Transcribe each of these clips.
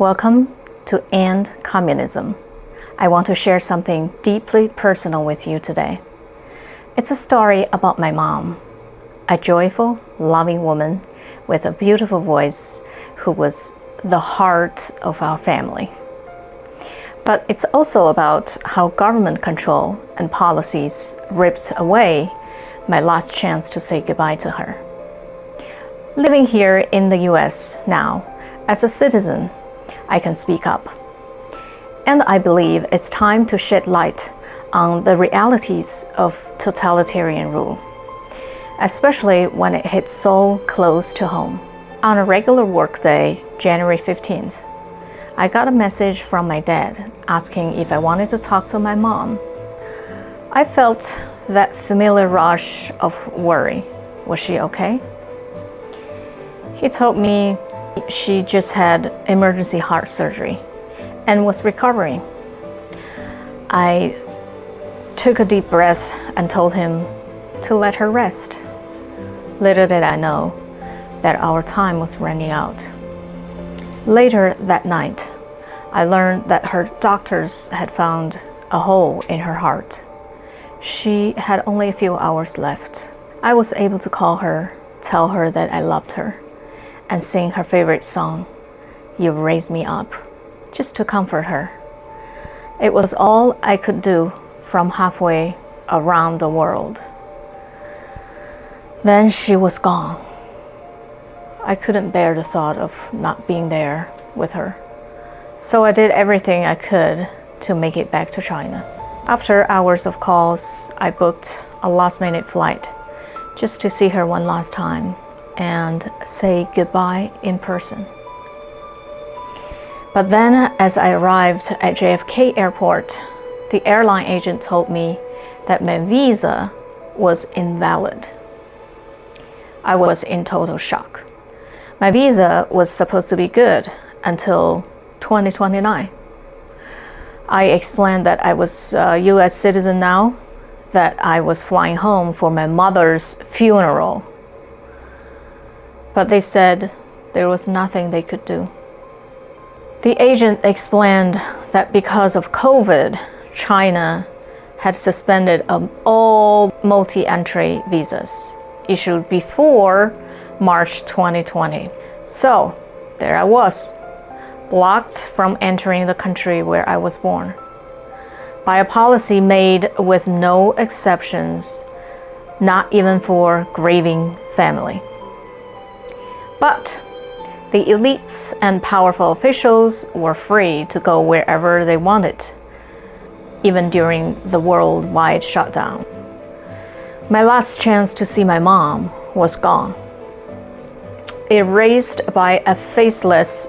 Welcome to End Communism. I want to share something deeply personal with you today. It's a story about my mom, a joyful, loving woman with a beautiful voice who was the heart of our family. But it's also about how government control and policies ripped away my last chance to say goodbye to her. Living here in the US now, as a citizen, I can speak up. And I believe it's time to shed light on the realities of totalitarian rule, especially when it hits so close to home. On a regular workday, January 15th, I got a message from my dad asking if I wanted to talk to my mom. I felt that familiar rush of worry. Was she okay? He told me she just had emergency heart surgery and was recovering. I took a deep breath and told him to let her rest. Little did I know that our time was running out. Later that night, I learned that her doctors had found a hole in her heart. She had only a few hours left. I was able to call her, tell her that I loved her, and sing her favorite song, "You've Raised Me Up," just to comfort her. It was all I could do from halfway around the world. Then she was gone. I couldn't bear the thought of not being there with her. So I did everything I could to make it back to China. After hours of calls, I booked a last-minute flight just to see her one last time and say goodbye in person. But then, as I arrived at JFK Airport, the airline agent told me that my visa was invalid. I was in total shock. My visa was supposed to be good until 2029. I explained that I was a US citizen now, that I was flying home for my mother's funeral. But they said there was nothing they could do. The agent explained that because of COVID, China had suspended all multi-entry visas issued before March 2020. So there I was, blocked from entering the country where I was born, by a policy made with no exceptions, not even for grieving family. But the elites and powerful officials were free to go wherever they wanted, even during the worldwide shutdown. My last chance to see my mom was gone, erased by a faceless,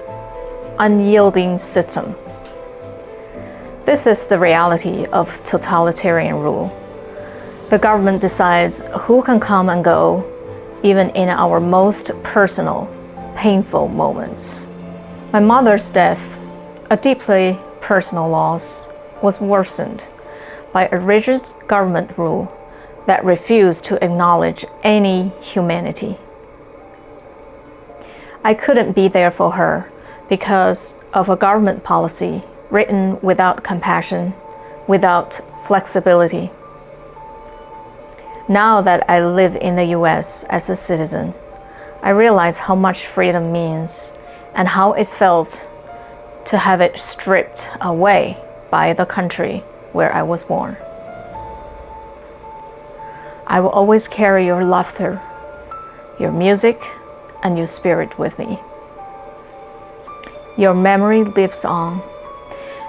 unyielding system. This is the reality of totalitarian rule. The government decides who can come and go, even in our most personal, painful moments. My mother's death, a deeply personal loss, was worsened by a rigid government rule that refused to acknowledge any humanity. I couldn't be there for her because of a government policy written without compassion, without flexibility. Now that I live in the US as a citizen, I realize how much freedom means and how it felt to have it stripped away by the country where I was born. I will always carry your laughter, your music, and your spirit with me. Your memory lives on,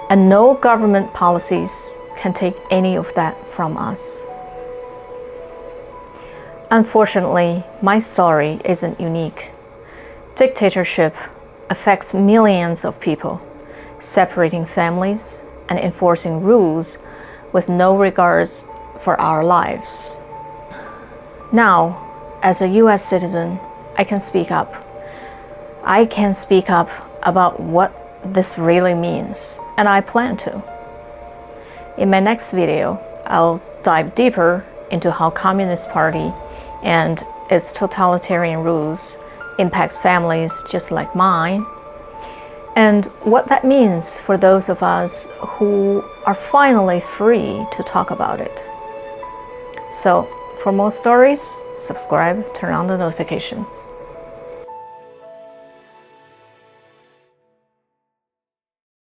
and no government policies can take any of that from us. Unfortunately, my story isn't unique. Dictatorship affects millions of people, separating families and enforcing rules with no regards for our lives. Now, as a US citizen, I can speak up. I can speak up about what this really means, and I plan to. In my next video, I'll dive deeper into how Communist Party and its totalitarian rules impact families just like mine, and what that means for those of us who are finally free to talk about it. So, for more stories, subscribe, turn on the notifications.